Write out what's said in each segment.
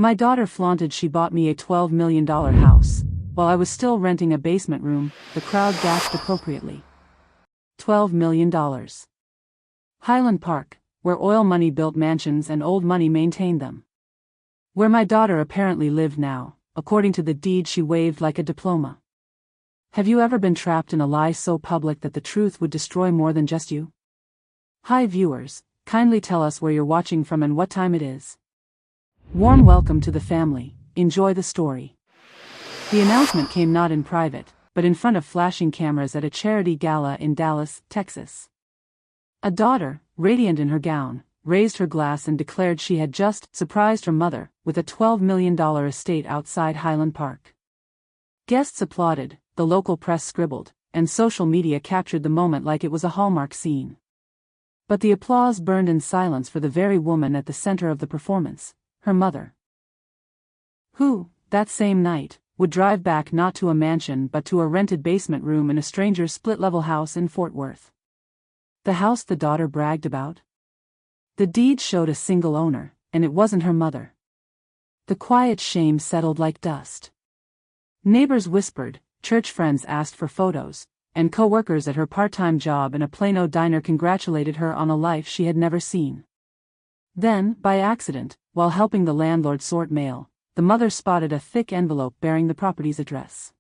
My daughter flaunted she bought me a $12 million house. While I was still renting a basement room, the crowd gasped appropriately. $12 million. Highland Park, where oil money built mansions and old money maintained them. Where my daughter apparently lived now, according to the deed she waved like a diploma. Have you ever been trapped in a lie so public that the truth would destroy more than just you? Hi viewers, kindly tell us where you're watching from and what time it is. Warm welcome to the family, enjoy the story. The announcement came not in private, but in front of flashing cameras at a charity gala in Dallas, Texas. A daughter, radiant in her gown, raised her glass and declared she had just surprised her mother with a $12 million estate outside Highland Park. Guests applauded, the local press scribbled, and social media captured the moment like it was a Hallmark scene. But the applause burned in silence for the very woman at the center of the performance, her mother. Who, that same night, would drive back not to a mansion but to a rented basement room in a stranger's split-level house in Fort Worth. The house the daughter bragged about? The deed showed a single owner, and it wasn't her mother. The quiet shame settled like dust. Neighbors whispered, church friends asked for photos, and co-workers at her part-time job in a Plano diner congratulated her on a life she had never seen. Then, by accident, while helping the landlord sort mail, the mother spotted a thick envelope bearing the property's address.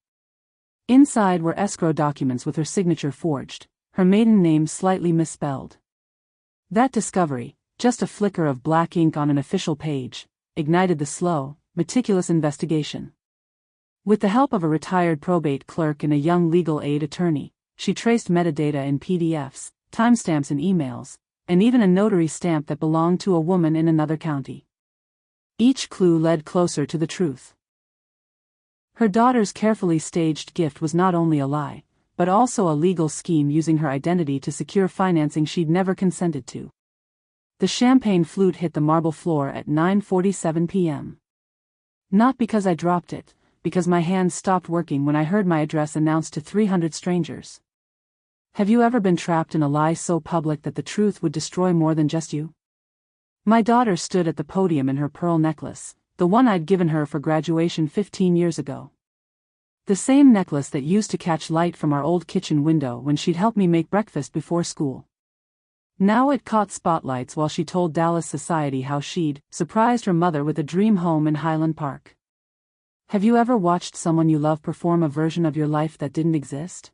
Inside were escrow documents with her signature forged, her maiden name slightly misspelled. That discovery, just a flicker of black ink on an official page, ignited the slow, meticulous investigation. With the help of a retired probate clerk and a young legal aid attorney, she traced metadata in PDFs, timestamps in emails, and even a notary stamp that belonged to a woman in another county. Each clue led closer to the truth. Her daughter's carefully staged gift was not only a lie, but also a legal scheme using her identity to secure financing she'd never consented to. The champagne flute hit the marble floor at 9:47 p.m. Not because I dropped it, because my hands stopped working when I heard my address announced to 300 strangers. Have you ever been trapped in a lie so public that the truth would destroy more than just you? My daughter stood at the podium in her pearl necklace, the one I'd given her for graduation 15 years ago. The same necklace that used to catch light from our old kitchen window when she'd help me make breakfast before school. Now it caught spotlights while she told Dallas society how she'd surprised her mother with a dream home in Highland Park. Have you ever watched someone you love perform a version of your life that didn't exist?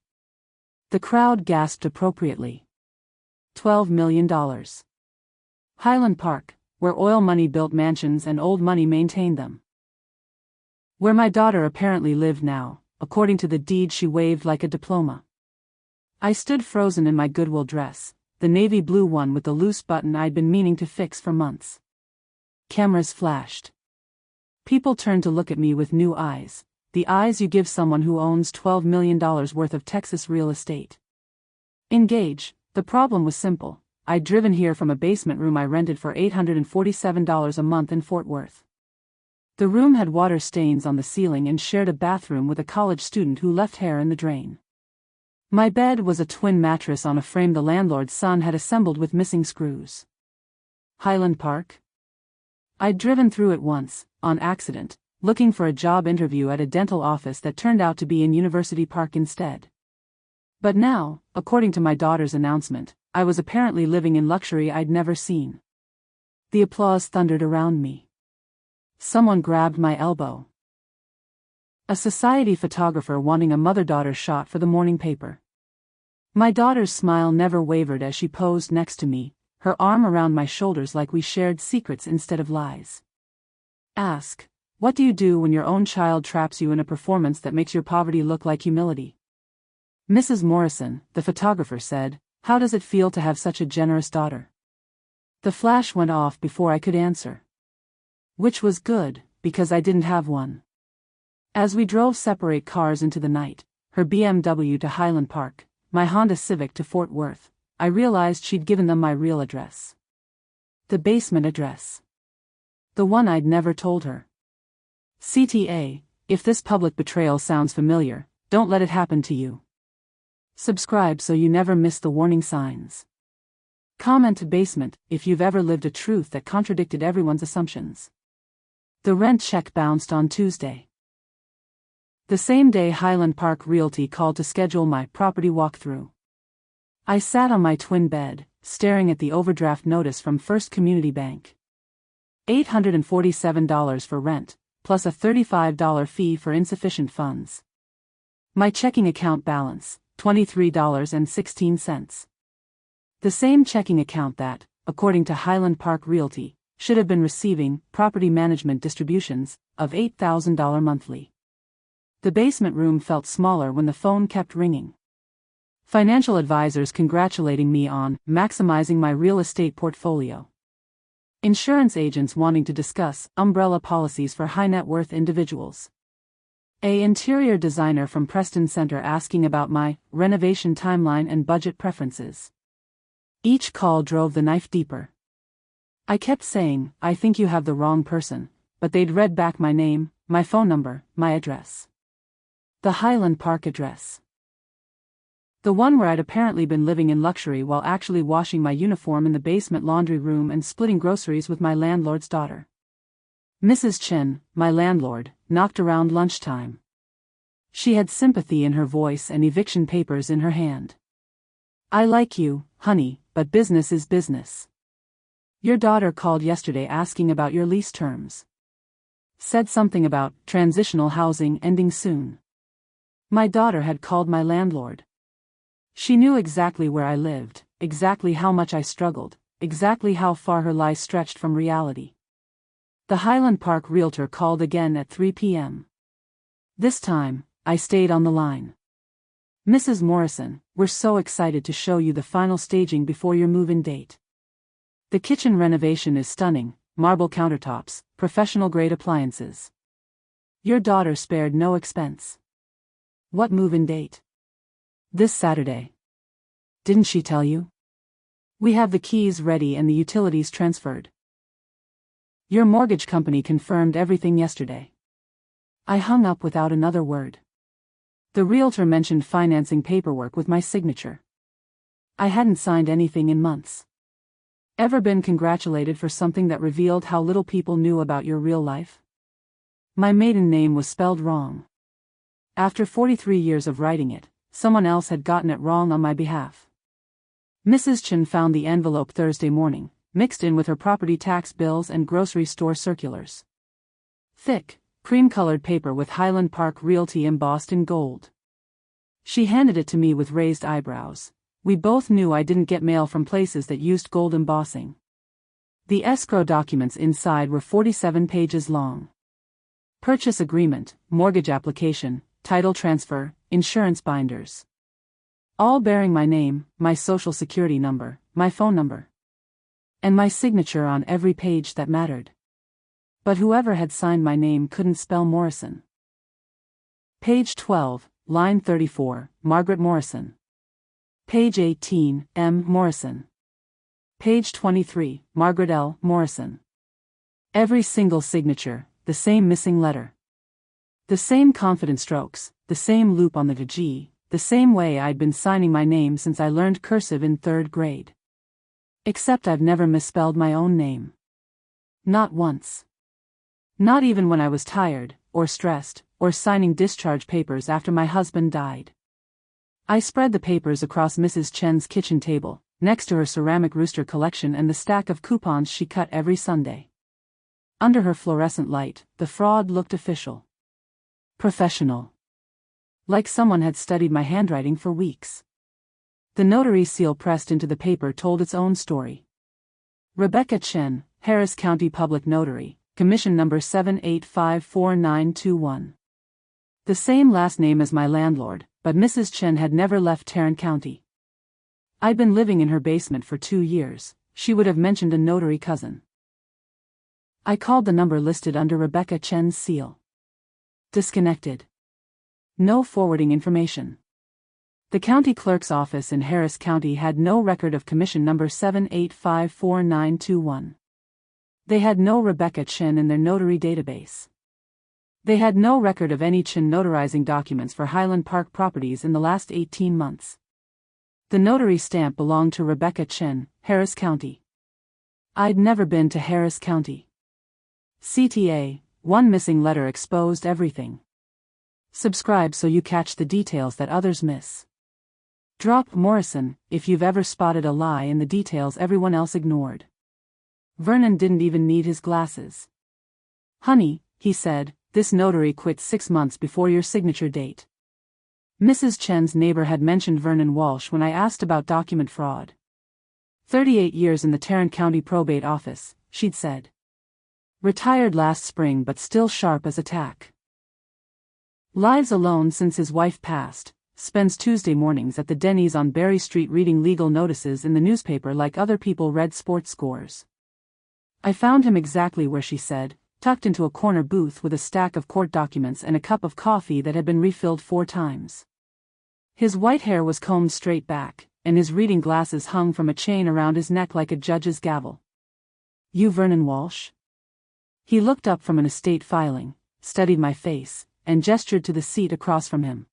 The crowd gasped appropriately. $12 million. Highland Park, where oil money built mansions and old money maintained them. Where my daughter apparently lived now, according to the deed she waved like a diploma. I stood frozen in my Goodwill dress, the navy blue one with the loose button I'd been meaning to fix for months. Cameras flashed. People turned to look at me with new eyes, the eyes you give someone who owns $12 million worth of Texas real estate. Engage. The problem was simple. I'd driven here from a basement room I rented for $847 a month in Fort Worth. The room had water stains on the ceiling and shared a bathroom with a college student who left hair in the drain. My bed was a twin mattress on a frame the landlord's son had assembled with missing screws. Highland Park? I'd driven through it once, on accident, looking for a job interview at a dental office that turned out to be in University Park instead. But now, according to my daughter's announcement, I was apparently living in luxury I'd never seen. The applause thundered around me. Someone grabbed my elbow. A society photographer wanting a mother-daughter shot for the morning paper. My daughter's smile never wavered as she posed next to me, her arm around my shoulders like we shared secrets instead of lies. Ask, what do you do when your own child traps you in a performance that makes your poverty look like humility? Mrs. Morrison, the photographer said, how does it feel to have such a generous daughter? The flash went off before I could answer. Which was good, because I didn't have one. As we drove separate cars into the night, her BMW to Highland Park, my Honda Civic to Fort Worth, I realized she'd given them my real address. The basement address. The one I'd never told her. CTA, if this public betrayal sounds familiar, don't let it happen to you. Subscribe so you never miss the warning signs. Comment to basement if you've ever lived a truth that contradicted everyone's assumptions. The rent check bounced on Tuesday. The same day Highland Park Realty called to schedule my property walkthrough. I sat on my twin bed, staring at the overdraft notice from First Community Bank. $847 for rent, plus a $35 fee for insufficient funds. My checking account balance, $23.16. The same checking account that, according to Highland Park Realty, should have been receiving property management distributions of $8,000 monthly. The basement room felt smaller when the phone kept ringing. Financial advisors congratulating me on maximizing my real estate portfolio. Insurance agents wanting to discuss umbrella policies for high net worth individuals. An interior designer from Preston Center asking about my renovation timeline and budget preferences. Each call drove the knife deeper. I kept saying, "I think you have the wrong person," but they'd read back my name, my phone number, my address. The Highland Park address. The one where I'd apparently been living in luxury while actually washing my uniform in the basement laundry room and splitting groceries with my landlord's daughter. Mrs. Chen, my landlord, knocked around lunchtime. She had sympathy in her voice and eviction papers in her hand. "I like you, honey, but business is business. Your daughter called yesterday asking about your lease terms. Said something about transitional housing ending soon." My daughter had called my landlord. She knew exactly where I lived, exactly how much I struggled, exactly how far her lies stretched from reality. The Highland Park realtor called again at 3 p.m. This time, I stayed on the line. "Mrs. Morrison, we're so excited to show you the final staging before your move-in date. The kitchen renovation is stunning, marble countertops, professional-grade appliances. Your daughter spared no expense." "What move-in date?" "This Saturday." "Didn't she tell you?" "We have the keys ready and the utilities transferred. Your mortgage company confirmed everything yesterday." I hung up without another word. The realtor mentioned financing paperwork with my signature. I hadn't signed anything in months. Ever been congratulated for something that revealed how little people knew about your real life? My maiden name was spelled wrong. After 43 years of writing it, someone else had gotten it wrong on my behalf. Mrs. Chen found the envelope Thursday morning, mixed in with her property tax bills and grocery store circulars. Thick, cream-colored paper with Highland Park Realty embossed in gold. She handed it to me with raised eyebrows. We both knew I didn't get mail from places that used gold embossing. The escrow documents inside were 47 pages long. Purchase agreement, mortgage application, title transfer, insurance binders. All bearing my name, my social security number, my phone number. And my signature on every page that mattered. But whoever had signed my name couldn't spell Morrison. Page 12, line 34, Margaret Morrison. Page 18, M. Morrison. Page 23, Margaret L. Morrison. Every single signature, the same missing letter. The same confident strokes, the same loop on the G, the same way I'd been signing my name since I learned cursive in 3rd grade. Except I've never misspelled my own name. Not once. Not even when I was tired, or stressed, or signing discharge papers after my husband died. I spread the papers across Mrs. Chen's kitchen table, next to her ceramic rooster collection and the stack of coupons she cut every Sunday. Under her fluorescent light, the fraud looked official. Professional. Like someone had studied my handwriting for weeks. The notary seal pressed into the paper told its own story. Rebecca Chen, Harris County Public Notary, Commission Number 7854921. The same last name as my landlord, but Mrs. Chen had never left Tarrant County. I'd been living in her basement for 2 years. She would have mentioned a notary cousin. I called the number listed under Rebecca Chen's seal. Disconnected. No forwarding information. The county clerk's office in Harris County had no record of commission number 7854921. They had no Rebecca Chen in their notary database. They had no record of any Chen notarizing documents for Highland Park properties in the last 18 months. The notary stamp belonged to Rebecca Chen, Harris County. I'd never been to Harris County. CTA, One missing letter exposed everything. Subscribe so you catch the details that others miss. Drop Morrison, if you've ever spotted a lie in the details everyone else ignored. Vernon didn't even need his glasses. Honey, he said, this notary quit 6 months before your signature date. Mrs. Chen's neighbor had mentioned Vernon Walsh when I asked about document fraud. 38 years in the Tarrant County Probate Office, she'd said. Retired last spring but still sharp as a tack. Lives alone since his wife passed, spends Tuesday mornings at the Denny's on Berry Street reading legal notices in the newspaper like other people read sports scores. I found him exactly where she said, tucked into a corner booth with a stack of court documents and a cup of coffee that had been refilled 4 times. His white hair was combed straight back, and his reading glasses hung from a chain around his neck like a judge's gavel. You Vernon Walsh? He looked up from an estate filing, studied my face, and gestured to the seat across from him.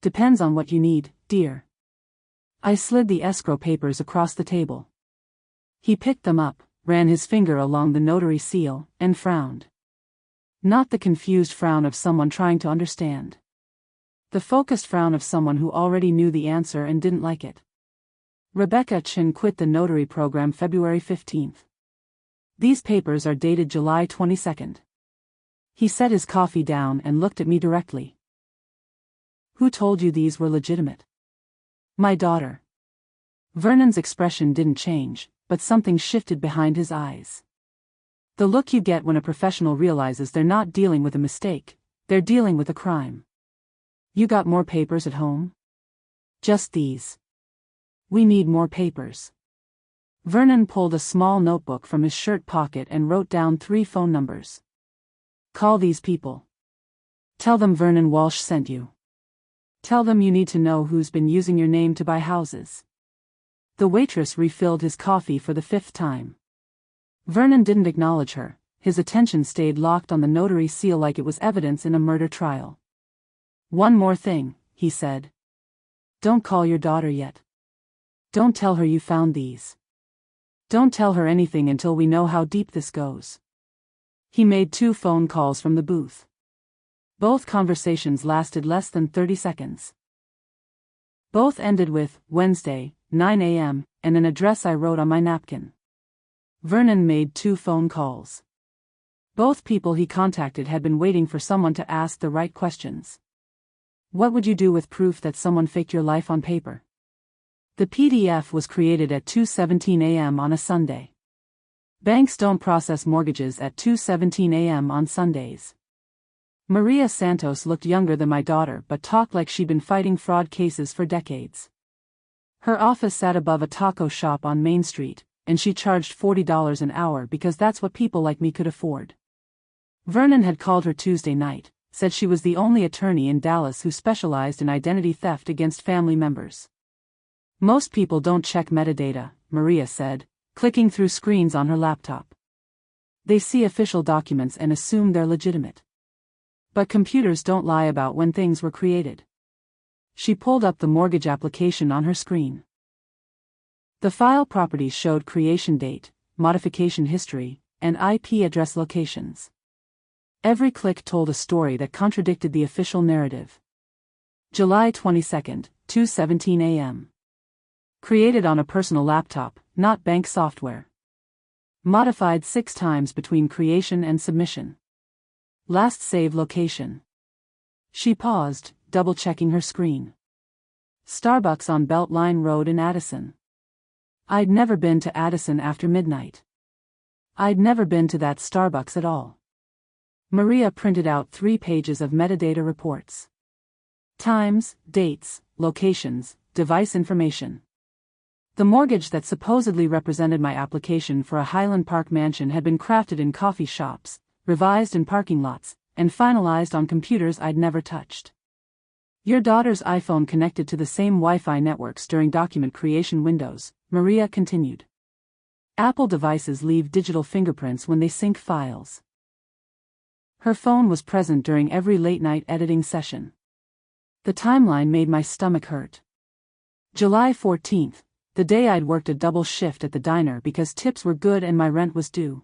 Depends on what you need, dear. I slid the escrow papers across the table. He picked them up, ran his finger along the notary seal, and frowned. Not the confused frown of someone trying to understand. The focused frown of someone who already knew the answer and didn't like it. Rebecca Chin quit the notary program February 15th. These papers are dated July 22nd. He set his coffee down and looked at me directly. Who told you these were legitimate? My daughter. Vernon's expression didn't change, but something shifted behind his eyes. The look you get when a professional realizes they're not dealing with a mistake, they're dealing with a crime. You got more papers at home? Just these. We need more papers. Vernon pulled a small notebook from his shirt pocket and wrote down 3 phone numbers. Call these people. Tell them Vernon Walsh sent you. Tell them you need to know who's been using your name to buy houses. The waitress refilled his coffee for the 5th time. Vernon didn't acknowledge her, his attention stayed locked on the notary seal like it was evidence in a murder trial. One more thing, he said. Don't call your daughter yet. Don't tell her you found these. Don't tell her anything until we know how deep this goes. He made 2 phone calls from the booth. Both conversations lasted less than 30 seconds. Both ended with, Wednesday, 9 a.m., and an address I wrote on my napkin. Vernon made 2 phone calls. Both people he contacted had been waiting for someone to ask the right questions. What would you do with proof that someone faked your life on paper? The PDF was created at 2:17 a.m. on a Sunday. Banks don't process mortgages at 2:17 a.m. on Sundays. Maria Santos looked younger than my daughter but talked like she'd been fighting fraud cases for decades. Her office sat above a taco shop on Main Street, and she charged $40 an hour because that's what people like me could afford. Vernon had called her Tuesday night, said she was the only attorney in Dallas who specialized in identity theft against family members. Most people don't check metadata, Maria said, clicking through screens on her laptop. They see official documents and assume they're legitimate. But computers don't lie about when things were created. She pulled up the mortgage application on her screen. The file properties showed creation date, modification history, and IP address locations. Every click told a story that contradicted the official narrative. July 22, 2:17 a.m. Created on a personal laptop, not bank software. Modified 6 times between creation and submission. Last save location. She paused, double-checking her screen. Starbucks on Beltline Road in Addison. I'd never been to Addison after midnight. I'd never been to that Starbucks at all. Maria printed out 3 pages of metadata reports. Times, dates, locations, device information. The mortgage that supposedly represented my application for a Highland Park mansion had been crafted in coffee shops, revised in parking lots, and finalized on computers I'd never touched. Your daughter's iPhone connected to the same Wi-Fi networks during document creation windows, Maria continued. Apple devices leave digital fingerprints when they sync files. Her phone was present during every late-night editing session. The timeline made my stomach hurt. July 14th, the day I'd worked a double shift at the diner because tips were good and my rent was due.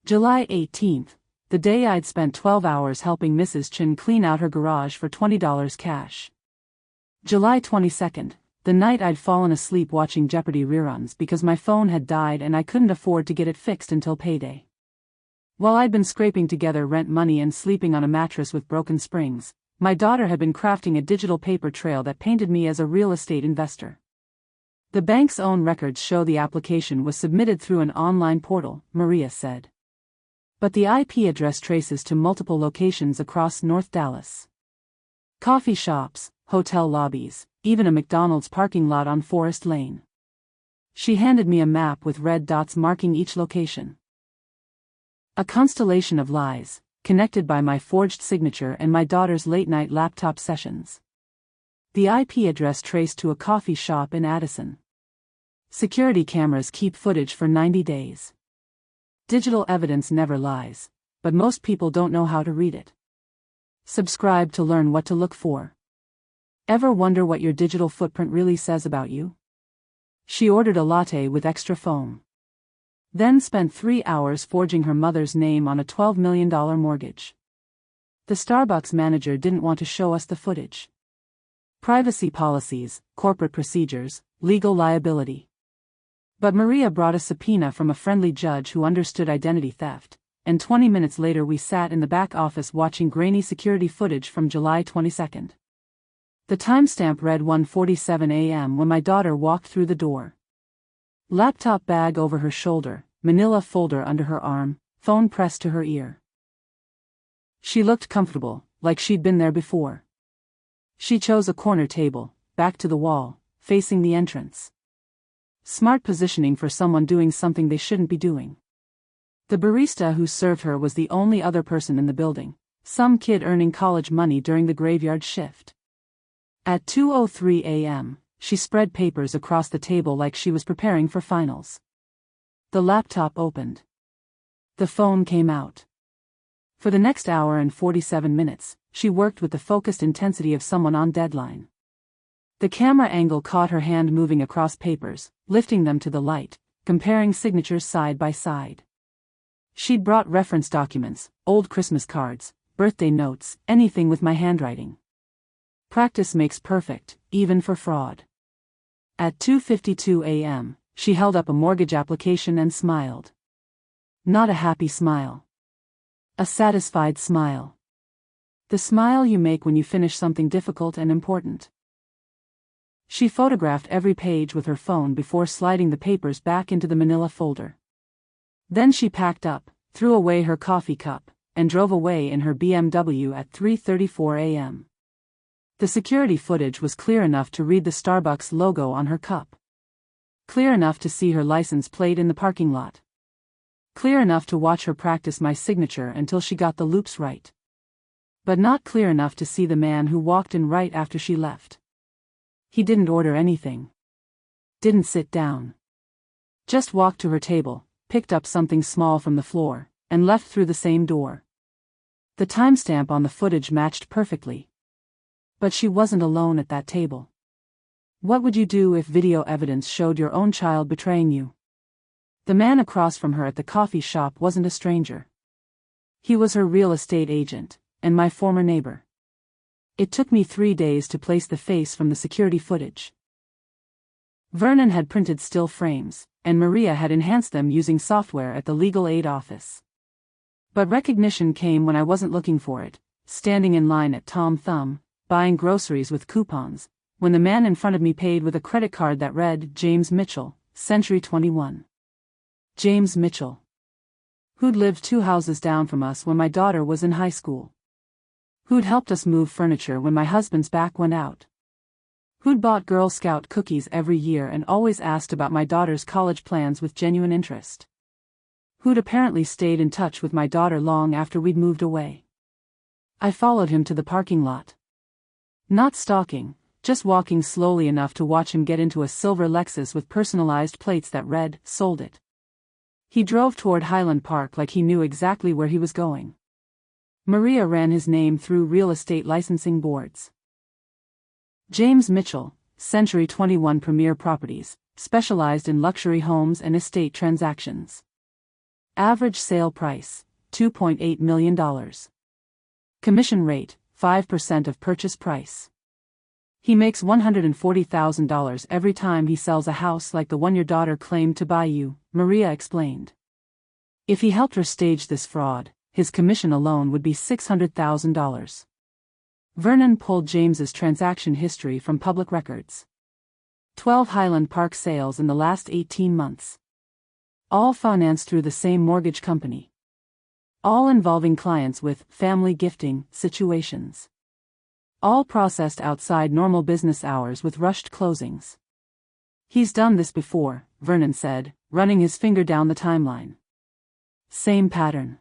July 18th, the day I'd spent 12 hours helping Mrs. Chin clean out her garage for $20 cash. July 22nd, the night I'd fallen asleep watching Jeopardy reruns because my phone had died and I couldn't afford to get it fixed until payday. While I'd been scraping together rent money and sleeping on a mattress with broken springs, my daughter had been crafting a digital paper trail that painted me as a real estate investor. The bank's own records show the application was submitted through an online portal, Maria said. But the IP address traces to multiple locations across North Dallas. Coffee shops, hotel lobbies, even a McDonald's parking lot on Forest Lane. She handed me a map with red dots marking each location. A constellation of lies, connected by my forged signature and my daughter's late-night laptop sessions. The IP address traced to a coffee shop in Addison. Security cameras keep footage for 90 days. Digital evidence never lies, but most people don't know how to read it. Subscribe to learn what to look for. Ever wonder what your digital footprint really says about you? She ordered a latte with extra foam. Then spent 3 hours forging her mother's name on a $12 million mortgage. The Starbucks manager didn't want to show us the footage. Privacy policies, corporate procedures, legal liability. But Maria brought a subpoena from a friendly judge who understood identity theft, and 20 minutes later we sat in the back office watching grainy security footage from July 22nd. The timestamp read 1:47 a.m. when my daughter walked through the door. Laptop bag over her shoulder, manila folder under her arm, phone pressed to her ear. She looked comfortable, like she'd been there before. She chose a corner table, back to the wall, facing the entrance. Smart positioning for someone doing something they shouldn't be doing. The barista who served her was the only other person in the building, some kid earning college money during the graveyard shift. At 2:03 a.m., she spread papers across the table like she was preparing for finals. The laptop opened. The phone came out. For the next hour and 47 minutes, she worked with the focused intensity of someone on deadline. The camera angle caught her hand moving across papers, lifting them to the light, comparing signatures side by side. She'd brought reference documents, old Christmas cards, birthday notes, anything with my handwriting. Practice makes perfect, even for fraud. At 2:52 a.m., she held up a mortgage application and smiled. Not a happy smile. A satisfied smile. The smile you make when you finish something difficult and important. She photographed every page with her phone before sliding the papers back into the manila folder. Then she packed up, threw away her coffee cup, and drove away in her BMW at 3:34 a.m. The security footage was clear enough to read the Starbucks logo on her cup. Clear enough to see her license plate in the parking lot. Clear enough to watch her practice my signature until she got the loops right. But not clear enough to see the man who walked in right after she left. He didn't order anything. Didn't sit down. Just walked to her table, picked up something small from the floor, and left through the same door. The timestamp on the footage matched perfectly. But she wasn't alone at that table. What would you do if video evidence showed your own child betraying you? The man across from her at the coffee shop wasn't a stranger. He was her real estate agent, and my former neighbor. It took me 3 days to place the face from the security footage. Vernon had printed still frames, and Maria had enhanced them using software at the legal aid office. But recognition came when I wasn't looking for it, standing in line at Tom Thumb, buying groceries with coupons, when the man in front of me paid with a credit card that read James Mitchell, Century 21. James Mitchell. Who'd lived 2 houses down from us when my daughter was in high school. Who'd helped us move furniture when my husband's back went out. Who'd bought Girl Scout cookies every year and always asked about my daughter's college plans with genuine interest. Who'd apparently stayed in touch with my daughter long after we'd moved away. I followed him to the parking lot. Not stalking, just walking slowly enough to watch him get into a silver Lexus with personalized plates that read, "Sold it." He drove toward Highland Park like he knew exactly where he was going. Maria ran his name through real estate licensing boards. James Mitchell, Century 21 Premier Properties, specialized in luxury homes and estate transactions. Average sale price, $2.8 million. Commission rate, 5% of purchase price. He makes $140,000 every time he sells a house like the one your daughter claimed to buy you, Maria explained. If he helped her stage this fraud, his commission alone would be $600,000. Vernon pulled James's transaction history from public records. 12 Highland Park sales in the last 18 months. All financed through the same mortgage company. All involving clients with family gifting situations. All processed outside normal business hours with rushed closings. He's done this before, Vernon said, running his finger down the timeline. Same pattern.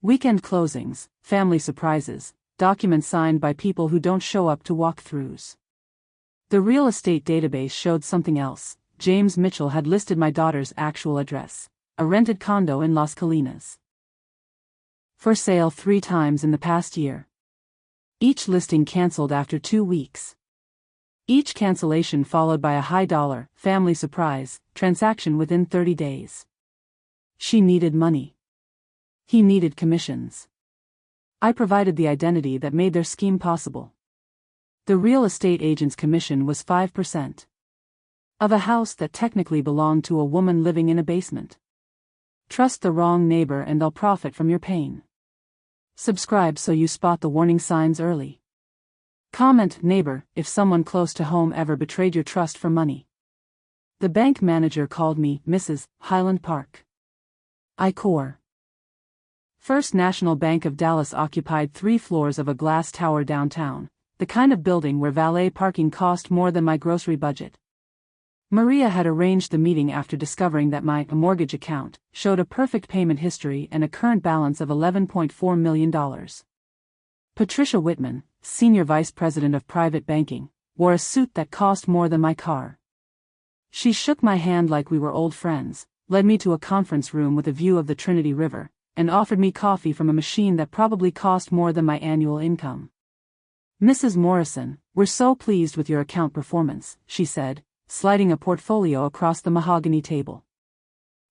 Weekend closings, family surprises, documents signed by people who don't show up to walkthroughs. The real estate database showed something else. James Mitchell had listed my daughter's actual address, a rented condo in Las Colinas. For sale 3 times in the past year. Each listing canceled after 2 weeks. Each cancellation followed by a high-dollar, family surprise, transaction within 30 days. She needed money. He needed commissions. I provided the identity that made their scheme possible. The real estate agent's commission was 5%. Of a house that technically belonged to a woman living in a basement. Trust the wrong neighbor and they'll profit from your pain. Subscribe so you spot the warning signs early. Comment, neighbor, if someone close to home ever betrayed your trust for money. The bank manager called me Mrs. Highland Park. I core. First National Bank of Dallas occupied 3 floors of a glass tower downtown, the kind of building where valet parking cost more than my grocery budget. Maria had arranged the meeting after discovering that my mortgage account showed a perfect payment history and a current balance of $11.4 million. Patricia Whitman, Senior Vice President of Private Banking, wore a suit that cost more than my car. She shook my hand like we were old friends, led me to a conference room with a view of the Trinity River, and offered me coffee from a machine that probably cost more than my annual income. Mrs. Morrison, we're so pleased with your account performance, she said, sliding a portfolio across the mahogany table.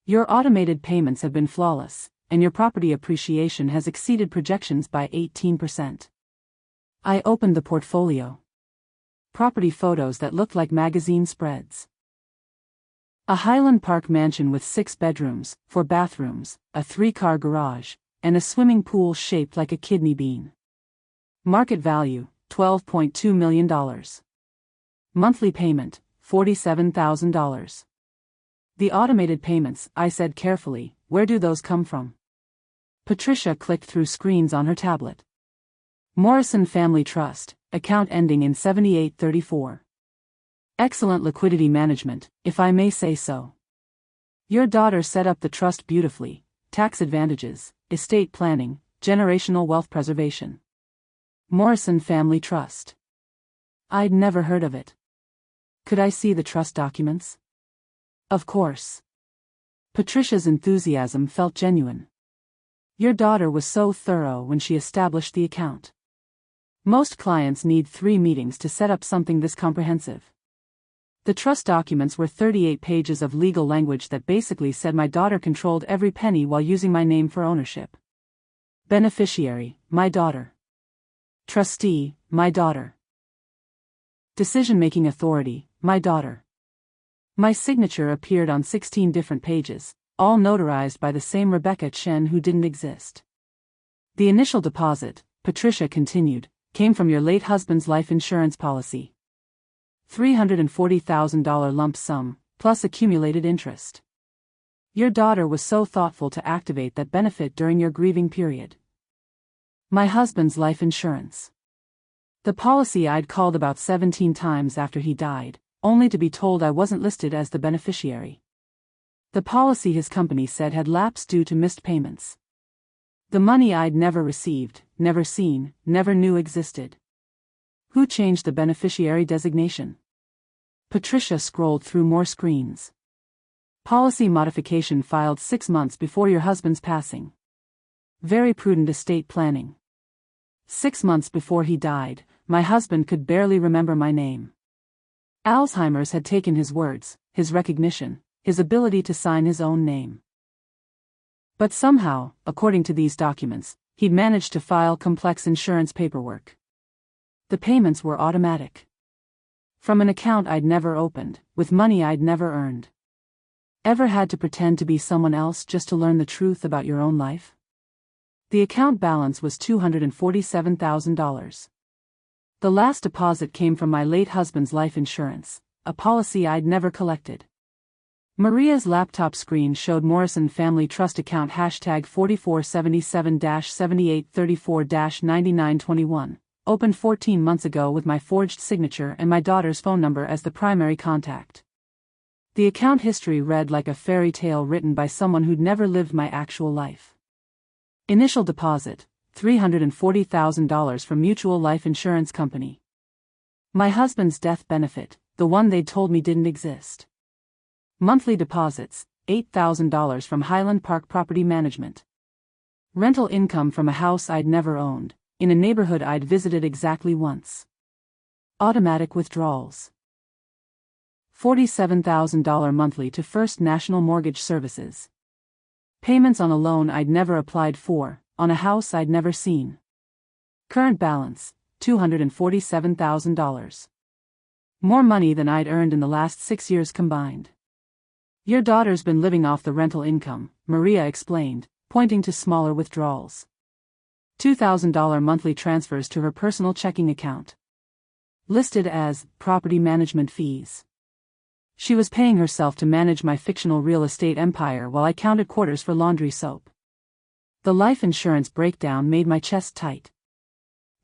Your automated payments have been flawless, and your property appreciation has exceeded projections by 18%. I opened the portfolio. Property photos that looked like magazine spreads. A Highland Park mansion with 6 bedrooms, 4 bathrooms, a 3-car garage, and a swimming pool shaped like a kidney bean. Market value, $12.2 million. Monthly payment, $47,000. The automated payments, I said carefully, where do those come from? Patricia clicked through screens on her tablet. Morrison Family Trust, account ending in 7834. Excellent liquidity management, if I may say so. Your daughter set up the trust beautifully, tax advantages, estate planning, generational wealth preservation. Morrison Family Trust. I'd never heard of it. Could I see the trust documents? Of course. Patricia's enthusiasm felt genuine. Your daughter was so thorough when she established the account. Most clients need 3 meetings to set up something this comprehensive. The trust documents were 38 pages of legal language that basically said my daughter controlled every penny while using my name for ownership. Beneficiary, my daughter. Trustee, my daughter. Decision-making authority, my daughter. My signature appeared on 16 different pages, all notarized by the same Rebecca Chen who didn't exist. The initial deposit, Patricia continued, came from your late husband's life insurance policy. $340,000 lump sum, plus accumulated interest. Your daughter was so thoughtful to activate that benefit during your grieving period. My husband's life insurance. The policy I'd called about 17 times after he died, only to be told I wasn't listed as the beneficiary. The policy his company said had lapsed due to missed payments. The money I'd never received, never seen, never knew existed. Who changed the beneficiary designation? Patricia scrolled through more screens. Policy modification filed 6 months before your husband's passing. Very prudent estate planning. 6 months before he died, my husband could barely remember my name. Alzheimer's had taken his words, his recognition, his ability to sign his own name. But somehow, according to these documents, he'd managed to file complex insurance paperwork. The payments were automatic. From an account I'd never opened, with money I'd never earned. Ever had to pretend to be someone else just to learn the truth about your own life? The account balance was $247,000. The last deposit came from my late husband's life insurance, a policy I'd never collected. Maria's laptop screen showed Morrison Family Trust account #4477-7834-9921, opened 14 months ago with my forged signature and my daughter's phone number as the primary contact. The account history read like a fairy tale written by someone who'd never lived my actual life. Initial deposit, $340,000 from Mutual Life Insurance Company. My husband's death benefit, the one they'd told me didn't exist. Monthly deposits, $8,000 from Highland Park Property Management. Rental income from a house I'd never owned, in a neighborhood I'd visited exactly once. Automatic withdrawals. $47,000 monthly to First National Mortgage Services. Payments on a loan I'd never applied for, on a house I'd never seen. Current balance, $247,000. More money than I'd earned in the last 6 years combined. Your daughter's been living off the rental income, Maria explained, pointing to smaller withdrawals. $2,000 monthly transfers to her personal checking account. Listed as property management fees. She was paying herself to manage my fictional real estate empire while I counted quarters for laundry soap. The life insurance breakdown made my chest tight.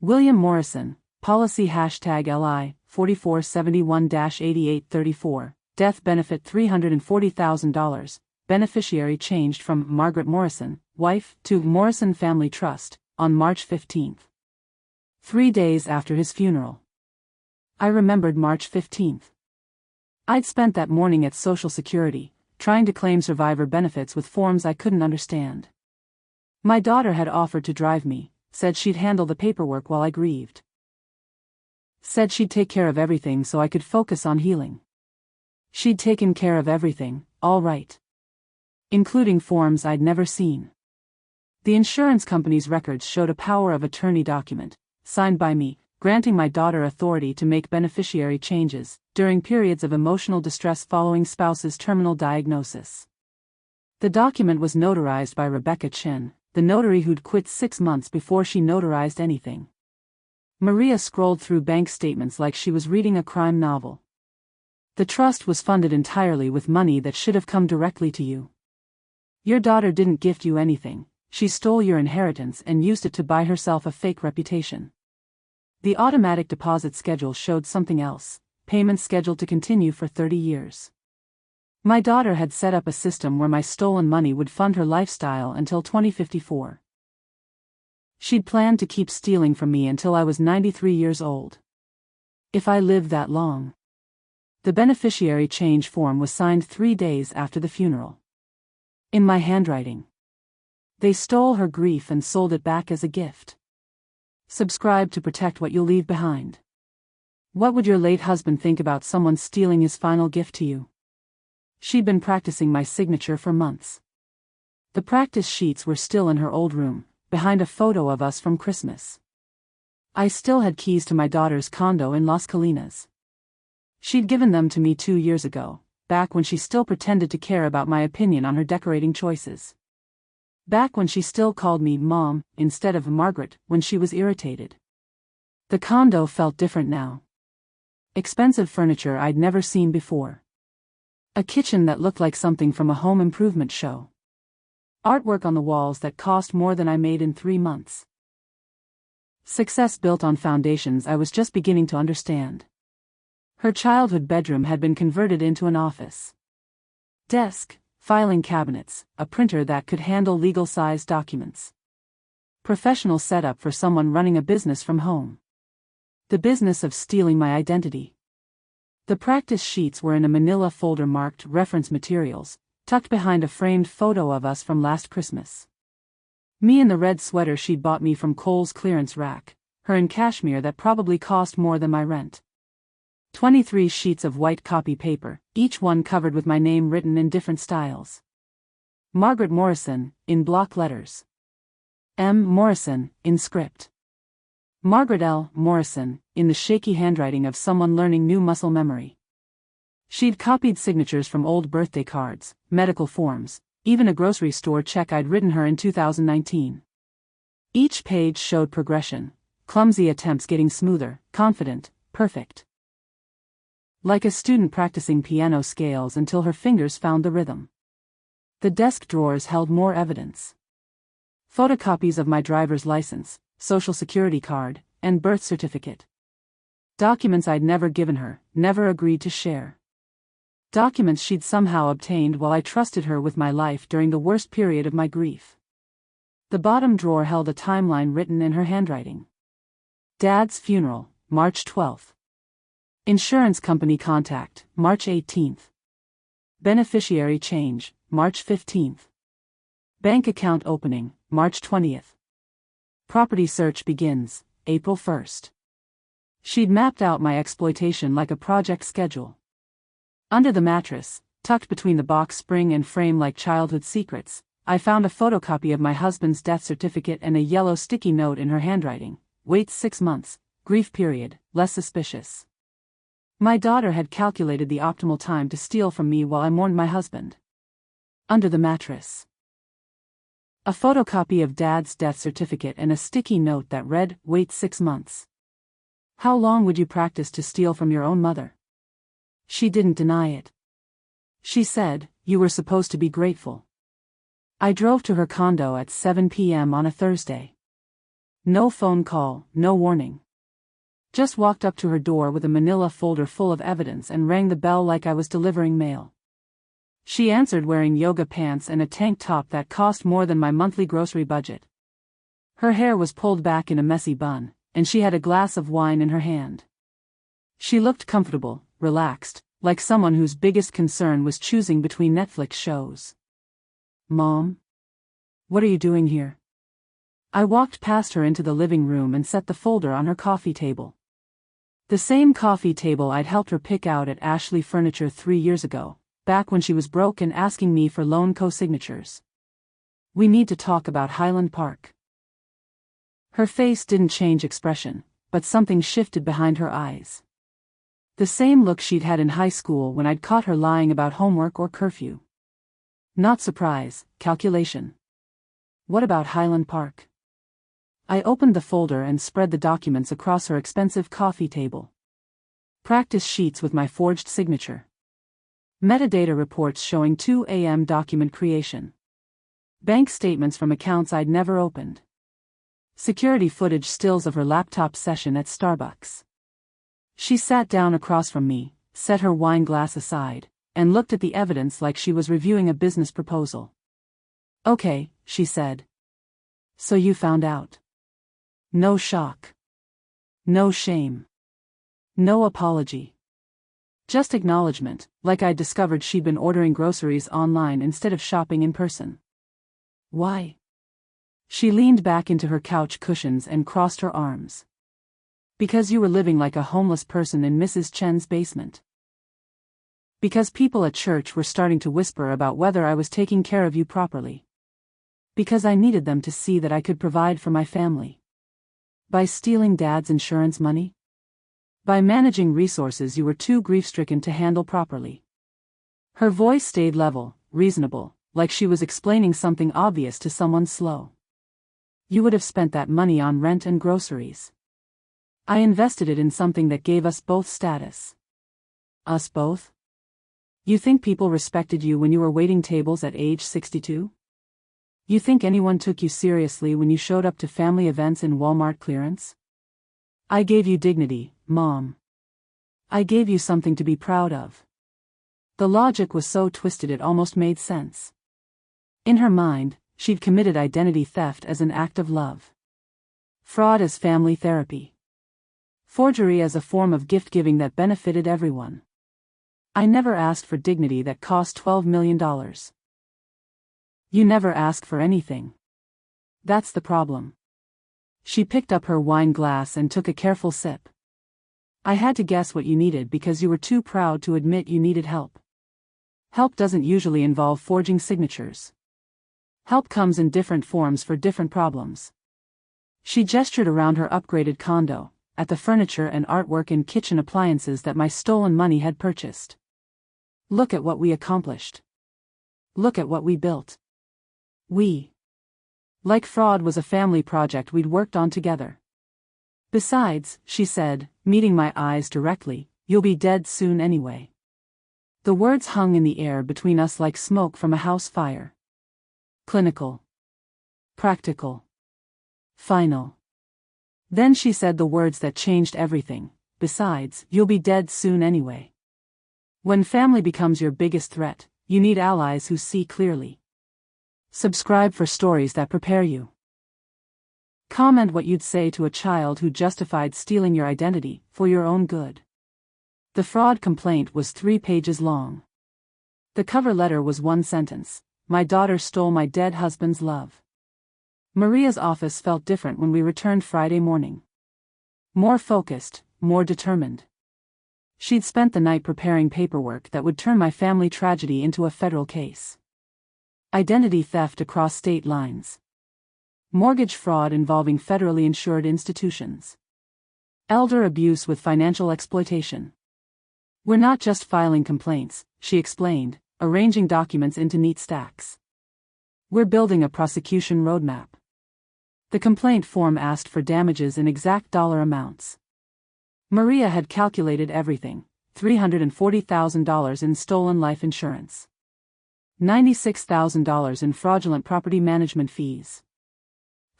William Morrison, policy #LI, 4471-8834, death benefit $340,000, beneficiary changed from Margaret Morrison, wife, to Morrison Family Trust, on March 15. 3 days after his funeral. I remembered March 15. I'd spent that morning at Social Security, trying to claim survivor benefits with forms I couldn't understand. My daughter had offered to drive me, said she'd handle the paperwork while I grieved. Said she'd take care of everything so I could focus on healing. She'd taken care of everything, all right. Including forms I'd never seen. The insurance company's records showed a power of attorney document, signed by me, granting my daughter authority to make beneficiary changes during periods of emotional distress following spouse's terminal diagnosis. The document was notarized by Rebecca Chin, the notary who'd quit 6 months before she notarized anything. Maria scrolled through bank statements like she was reading a crime novel. The trust was funded entirely with money that should have come directly to you. Your daughter didn't gift you anything, she stole your inheritance and used it to buy herself a fake reputation. The automatic deposit schedule showed something else, payments scheduled to continue for 30 years. My daughter had set up a system where my stolen money would fund her lifestyle until 2054. She'd planned to keep stealing from me until I was 93 years old. If I lived that long. The beneficiary change form was signed 3 days after the funeral. In my handwriting. They stole her grief and sold it back as a gift. Subscribe to protect what you'll leave behind. What would your late husband think about someone stealing his final gift to you? She'd been practicing my signature for months. The practice sheets were still in her old room, behind a photo of us from Christmas. I still had keys to my daughter's condo in Las Colinas. She'd given them to me 2 years ago, back when she still pretended to care about my opinion on her decorating choices. Back when she still called me Mom, instead of Margaret, when she was irritated. The condo felt different now. Expensive furniture I'd never seen before. A kitchen that looked like something from a home improvement show. Artwork on the walls that cost more than I made in 3 months. Success built on foundations I was just beginning to understand. Her childhood bedroom had been converted into an office. Desk, filing cabinets, a printer that could handle legal-sized documents. Professional setup for someone running a business from home. The business of stealing my identity. The practice sheets were in a manila folder marked Reference Materials, tucked behind a framed photo of us from last Christmas. Me in the red sweater she'd bought me from Kohl's clearance rack, her in cashmere that probably cost more than my rent. 23 sheets of white copy paper, each one covered with my name written in different styles. Margaret Morrison, in block letters. M. Morrison, in script. Margaret L. Morrison, in the shaky handwriting of someone learning new muscle memory. She'd copied signatures from old birthday cards, medical forms, even a grocery store check I'd written her in 2019. Each page showed progression, clumsy attempts getting smoother, confident, perfect. Like a student practicing piano scales until her fingers found the rhythm. The desk drawers held more evidence. Photocopies of my driver's license, social security card, and birth certificate. Documents I'd never given her, never agreed to share. Documents she'd somehow obtained while I trusted her with my life during the worst period of my grief. The bottom drawer held a timeline written in her handwriting. Dad's funeral, March 12th. Insurance company contact, March 18th. Beneficiary change, March 15th. Bank account opening, March 20th. Property search begins, April 1st. She'd mapped out my exploitation like a project schedule. Under the mattress, tucked between the box spring and frame like childhood secrets, I found a photocopy of my husband's death certificate and a yellow sticky note in her handwriting. Wait 6 months, grief period, less suspicious. My daughter had calculated the optimal time to steal from me while I mourned my husband. Under the mattress. A photocopy of Dad's death certificate and a sticky note that read, wait 6 months. How long would you practice to steal from your own mother? She didn't deny it. She said, you were supposed to be grateful. I drove to her condo at 7 p.m. on a Thursday. No phone call, no warning. Just walked up to her door with a manila folder full of evidence and rang the bell like I was delivering mail. She answered wearing yoga pants and a tank top that cost more than my monthly grocery budget. Her hair was pulled back in a messy bun, and she had a glass of wine in her hand. She looked comfortable, relaxed, like someone whose biggest concern was choosing between Netflix shows. Mom? What are you doing here? I walked past her into the living room and set the folder on her coffee table. The same coffee table I'd helped her pick out at Ashley Furniture 3 years ago, back when she was broke and asking me for loan co-signatures. We need to talk about Highland Park. Her face didn't change expression, but something shifted behind her eyes. The same look she'd had in high school when I'd caught her lying about homework or curfew. Not surprise, calculation. What about Highland Park? I opened the folder and spread the documents across her expensive coffee table. Practice sheets with my forged signature. Metadata reports showing 2 a.m. document creation. Bank statements from accounts I'd never opened. Security footage stills of her laptop session at Starbucks. She sat down across from me, set her wine glass aside, and looked at the evidence like she was reviewing a business proposal. Okay, she said. So you found out. No shock. No shame. No apology. Just acknowledgement, like I'd discovered she'd been ordering groceries online instead of shopping in person. Why? She leaned back into her couch cushions and crossed her arms. Because you were living like a homeless person in Mrs. Chen's basement. Because people at church were starting to whisper about whether I was taking care of you properly. Because I needed them to see that I could provide for my family. By stealing Dad's insurance money? By managing resources you were too grief-stricken to handle properly. Her voice stayed level, reasonable, like she was explaining something obvious to someone slow. You would have spent that money on rent and groceries. I invested it in something that gave us both status. Us both? You think people respected you when you were waiting tables at age 62? You think anyone took you seriously when you showed up to family events in Walmart clearance? I gave you dignity, Mom. I gave you something to be proud of. The logic was so twisted it almost made sense. In her mind, she'd committed identity theft as an act of love. Fraud as family therapy. Forgery as a form of gift-giving that benefited everyone. I never asked for dignity that cost $12 million. You never ask for anything. That's the problem. She picked up her wine glass and took a careful sip. I had to guess what you needed because you were too proud to admit you needed help. Help doesn't usually involve forging signatures. Help comes in different forms for different problems. She gestured around her upgraded condo, at the furniture and artwork and kitchen appliances that my stolen money had purchased. Look at what we accomplished. Look at what we built. We. Like fraud was a family project we'd worked on together. Besides, she said, meeting my eyes directly, you'll be dead soon anyway. The words hung in the air between us like smoke from a house fire. Clinical. Practical. Final. Then she said the words that changed everything. Besides, you'll be dead soon anyway. When family becomes your biggest threat, you need allies who see clearly. Subscribe for stories that prepare you. Comment what you'd say to a child who justified stealing your identity for your own good. The fraud complaint was 3 pages long. The cover letter was 1 sentence. My daughter stole my dead husband's love. Maria's office felt different when we returned Friday morning. More focused, more determined. She'd spent the night preparing paperwork that would turn my family tragedy into a federal case. Identity theft across state lines. Mortgage fraud involving federally insured institutions. Elder abuse with financial exploitation. We're not just filing complaints, she explained, arranging documents into neat stacks. We're building a prosecution roadmap. The complaint form asked for damages in exact dollar amounts. Maria had calculated everything: $340,000 in stolen life insurance, $96,000 in fraudulent property management fees,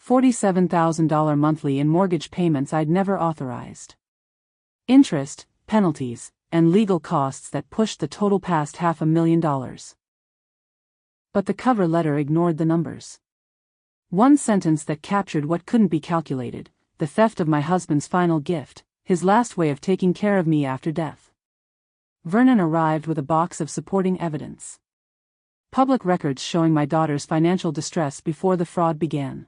$47,000 monthly in mortgage payments I'd never authorized, interest, penalties, and legal costs that pushed the total past $500,000. But the cover letter ignored the numbers. 1 sentence that captured what couldn't be calculated: the theft of my husband's final gift, his last way of taking care of me after death. Vernon arrived with a box of supporting evidence. Public records showing my daughter's financial distress before the fraud began.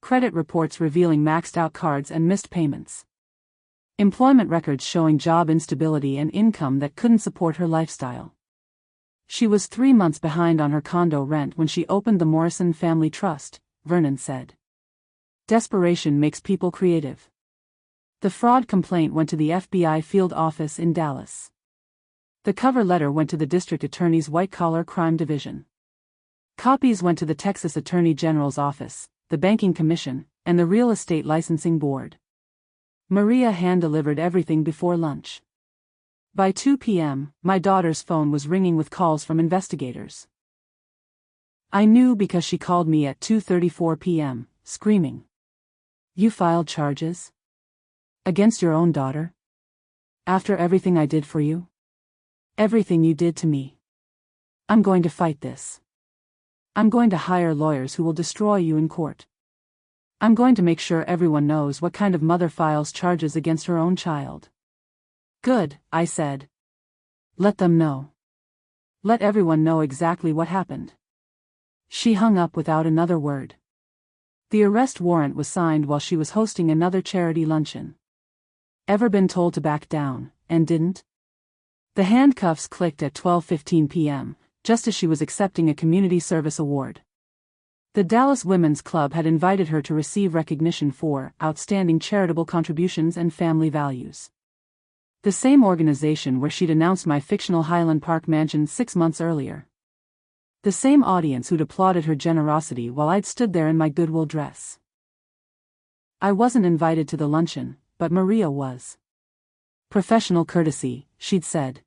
Credit reports revealing maxed-out cards and missed payments. Employment records showing job instability and income that couldn't support her lifestyle. She was 3 months behind on her condo rent when she opened the Morrison Family Trust, Vernon said. Desperation makes people creative. The fraud complaint went to the FBI field office in Dallas. The cover letter went to the district attorney's white-collar crime division. Copies went to the Texas Attorney General's office, the Banking Commission, and the Real Estate Licensing Board. Maria hand-delivered everything before lunch. By 2 p.m., my daughter's phone was ringing with calls from investigators. I knew because she called me at 2:34 p.m., screaming. You filed charges? Against your own daughter? After everything I did for you? Everything you did to me. I'm going to fight this. I'm going to hire lawyers who will destroy you in court. I'm going to make sure everyone knows what kind of mother files charges against her own child. Good, I said. Let them know. Let everyone know exactly what happened. She hung up without another word. The arrest warrant was signed while she was hosting another charity luncheon. Ever been told to back down, and didn't? The handcuffs clicked at 12:15 p.m., just as she was accepting a community service award. The Dallas Women's Club had invited her to receive recognition for outstanding charitable contributions and family values. The same organization where she'd announced my fictional Highland Park mansion 6 months earlier. The same audience who'd applauded her generosity while I'd stood there in my Goodwill dress. I wasn't invited to the luncheon, but Maria was. Professional courtesy, she'd said.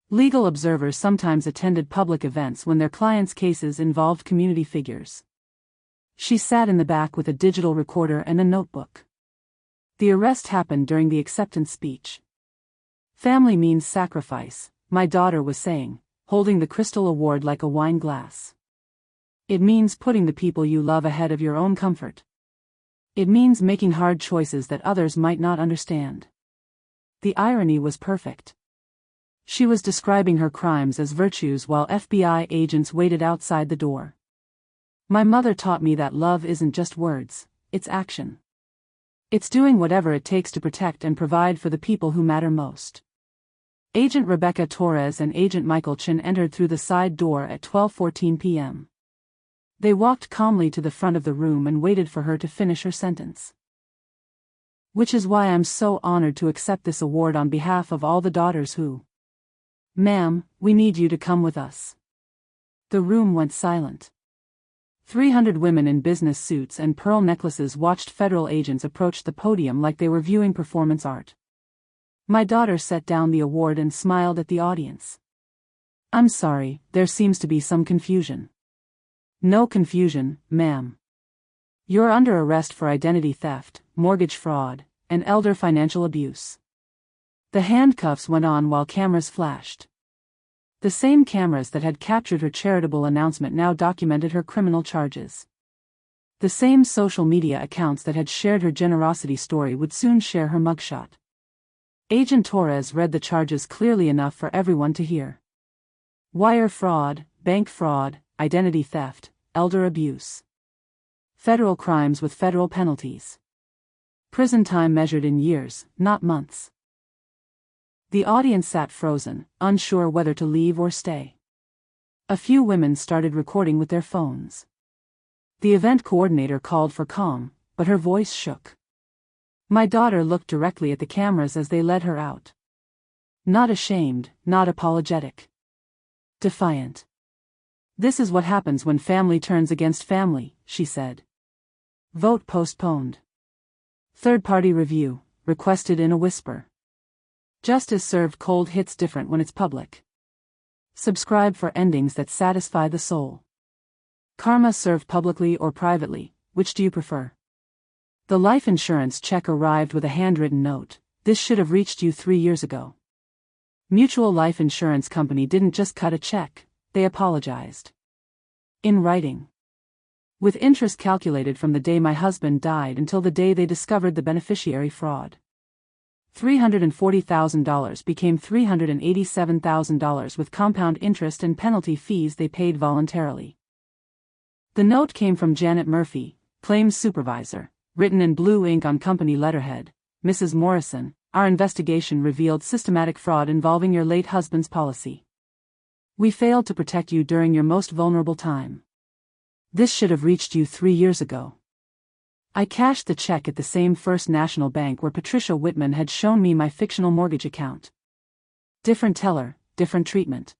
Legal observers sometimes attended public events when their clients' cases involved community figures. She sat in the back with a digital recorder and a notebook. The arrest happened during the acceptance speech. Family means sacrifice, my daughter was saying, holding the crystal award like a wine glass. It means putting the people you love ahead of your own comfort. It means making hard choices that others might not understand. The irony was perfect. She was describing her crimes as virtues while FBI agents waited outside the door. My mother taught me that love isn't just words, it's action. It's doing whatever it takes to protect and provide for the people who matter most. Agent Rebecca Torres and Agent Michael Chin entered through the side door at 12:14 p.m. They walked calmly to the front of the room and waited for her to finish her sentence. Which is why I'm so honored to accept this award on behalf of all the daughters who. Ma'am, we need you to come with us. The room went silent. 300 women in business suits and pearl necklaces watched federal agents approach the podium like they were viewing performance art. My daughter set down the award and smiled at the audience. I'm sorry, there seems to be some confusion. No confusion, ma'am. You're under arrest for identity theft, mortgage fraud, and elder financial abuse. The handcuffs went on while cameras flashed. The same cameras that had captured her charitable announcement now documented her criminal charges. The same social media accounts that had shared her generosity story would soon share her mugshot. Agent Torres read the charges clearly enough for everyone to hear. Wire fraud, bank fraud, identity theft, elder abuse. Federal crimes with federal penalties. Prison time measured in years, not months. The audience sat frozen, unsure whether to leave or stay. A few women started recording with their phones. The event coordinator called for calm, but her voice shook. My daughter looked directly at the cameras as they led her out. Not ashamed, not apologetic. Defiant. This is what happens when family turns against family, she said. Vote postponed. Third-party review, requested in a whisper. Justice served cold hits different when it's public. Subscribe for endings that satisfy the soul. Karma served publicly or privately, which do you prefer? The life insurance check arrived with a handwritten note. This should have reached you 3 years ago. Mutual Life Insurance Company didn't just cut a check, they apologized. In writing. With interest calculated from the day my husband died until the day they discovered the beneficiary fraud. $340,000 became $387,000 with compound interest and penalty fees they paid voluntarily. The note came from Janet Murphy, claims supervisor, written in blue ink on company letterhead. Mrs. Morrison, our investigation revealed systematic fraud involving your late husband's policy. We failed to protect you during your most vulnerable time. This should have reached you 3 years ago. I cashed the check at the same First National Bank where Patricia Whitman had shown me my fictional mortgage account. Different teller, different treatment.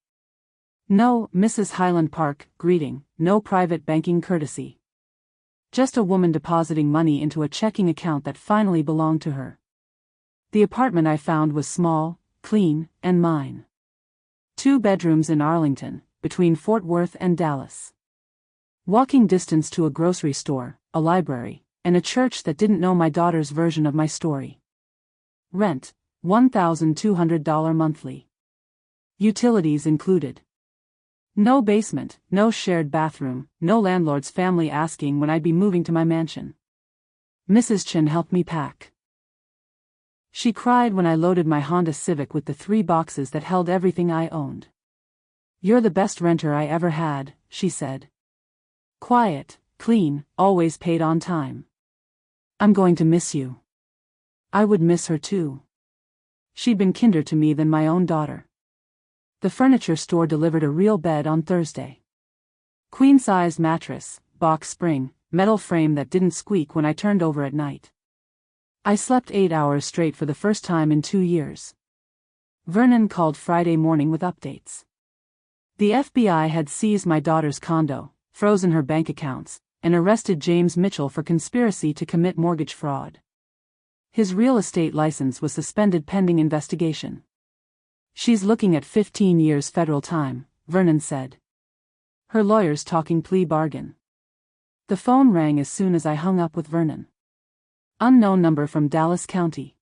No, Mrs. Highland Park, greeting, no private banking courtesy. Just a woman depositing money into a checking account that finally belonged to her. The apartment I found was small, clean, and mine. 2 bedrooms in Arlington, between Fort Worth and Dallas. Walking distance to a grocery store, a library, and a church that didn't know my daughter's version of my story. Rent, $1,200 monthly. Utilities included. No basement, no shared bathroom, no landlord's family asking when I'd be moving to my mansion. Mrs. Chin helped me pack. She cried when I loaded my Honda Civic with the 3 boxes that held everything I owned. You're the best renter I ever had, she said. Quiet, clean, always paid on time. I'm going to miss you. I would miss her too. She'd been kinder to me than my own daughter. The furniture store delivered a real bed on Thursday. Queen-sized mattress, box spring, metal frame that didn't squeak when I turned over at night. I slept 8 hours straight for the first time in 2 years. Vernon called Friday morning with updates. The FBI had seized my daughter's condo, frozen her bank accounts, and arrested James Mitchell for conspiracy to commit mortgage fraud. His real estate license was suspended pending investigation. She's looking at 15 years federal time, Vernon said. Her lawyer's talking plea bargain. The phone rang as soon as I hung up with Vernon. Unknown number from Dallas County.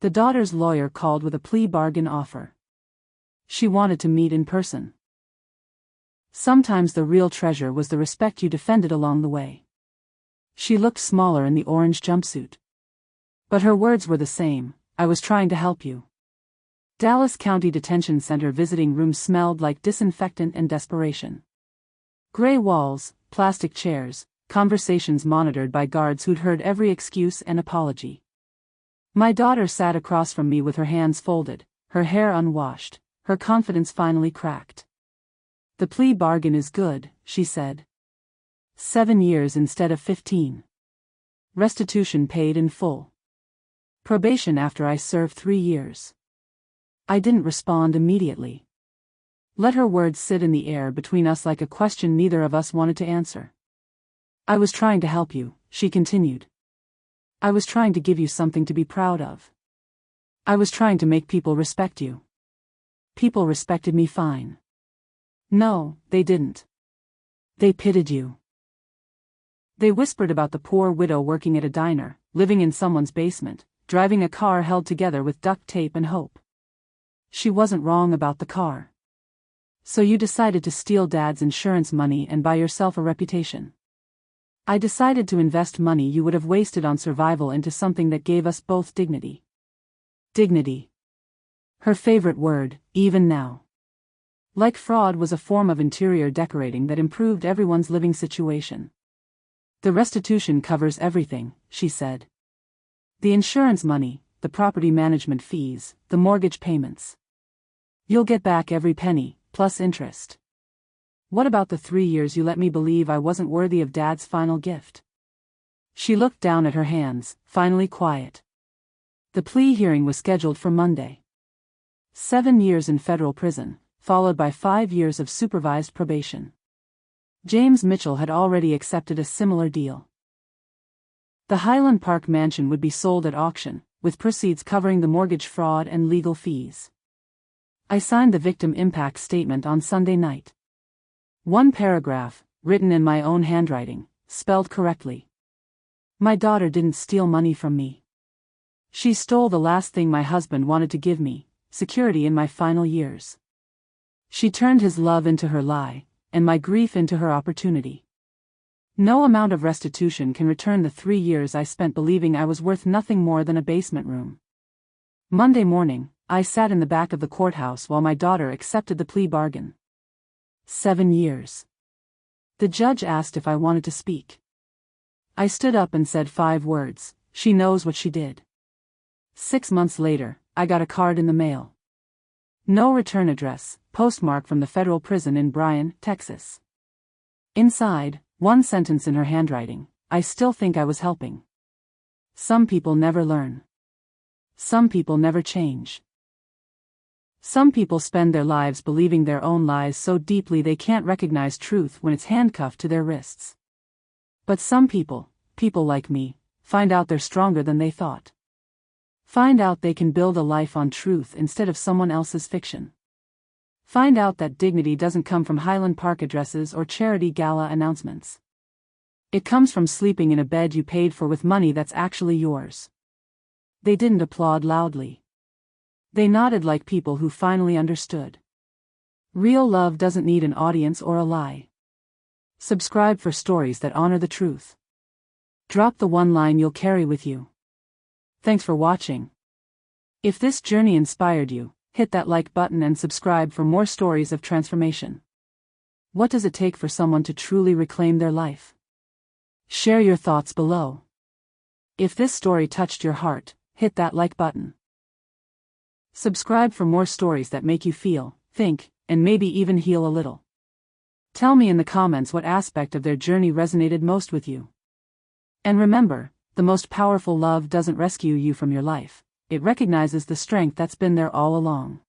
The daughter's lawyer called with a plea bargain offer. She wanted to meet in person. Sometimes the real treasure was the respect you defended along the way. She looked smaller in the orange jumpsuit. But her words were the same, I was trying to help you. Dallas County Detention Center visiting room smelled like disinfectant and desperation. Gray walls, plastic chairs, conversations monitored by guards who'd heard every excuse and apology. My daughter sat across from me with her hands folded, her hair unwashed, her confidence finally cracked. The plea bargain is good, she said. 7 years instead of 15. Restitution paid in full. Probation after I served 3 years. I didn't respond immediately. Let her words sit in the air between us like a question neither of us wanted to answer. I was trying to help you, she continued. I was trying to give you something to be proud of. I was trying to make people respect you. People respected me fine. No, they didn't. They pitied you. They whispered about the poor widow working at a diner, living in someone's basement, driving a car held together with duct tape and hope. She wasn't wrong about the car. So you decided to steal Dad's insurance money and buy yourself a reputation. I decided to invest money you would have wasted on survival into something that gave us both dignity. Dignity. Her favorite word, even now. Like fraud was a form of interior decorating that improved everyone's living situation. The restitution covers everything, she said. The insurance money, the property management fees, the mortgage payments. You'll get back every penny, plus interest. What about the 3 years you let me believe I wasn't worthy of Dad's final gift? She looked down at her hands, finally quiet. The plea hearing was scheduled for Monday. 7 years in federal prison, followed by 5 years of supervised probation. James Mitchell had already accepted a similar deal. The Highland Park mansion would be sold at auction, with proceeds covering the mortgage fraud and legal fees. I signed the victim impact statement on Sunday night. One paragraph, written in my own handwriting, spelled correctly. My daughter didn't steal money from me. She stole the last thing my husband wanted to give me, security in my final years. She turned his love into her lie, and my grief into her opportunity. No amount of restitution can return the 3 years I spent believing I was worth nothing more than a basement room. Monday morning, I sat in the back of the courthouse while my daughter accepted the plea bargain. 7 years. The judge asked if I wanted to speak. I stood up and said 5 words, she knows what she did. 6 months later, I got a card in the mail. No return address, postmark from the federal prison in Bryan, Texas. Inside, one sentence in her handwriting, I still think I was helping. Some people never learn. Some people never change. Some people spend their lives believing their own lies so deeply they can't recognize truth when it's handcuffed to their wrists. But some people, people like me, find out they're stronger than they thought. Find out they can build a life on truth instead of someone else's fiction. Find out that dignity doesn't come from Highland Park addresses or charity gala announcements. It comes from sleeping in a bed you paid for with money that's actually yours. They didn't applaud loudly. They nodded like people who finally understood. Real love doesn't need an audience or a lie. Subscribe for stories that honor the truth. Drop the one line you'll carry with you. Thanks for watching. If this journey inspired you, hit that like button and subscribe for more stories of transformation. What does it take for someone to truly reclaim their life? Share your thoughts below. If this story touched your heart, hit that like button. Subscribe for more stories that make you feel, think, and maybe even heal a little. Tell me in the comments what aspect of their journey resonated most with you. And remember, the most powerful love doesn't rescue you from your life, it recognizes the strength that's been there all along.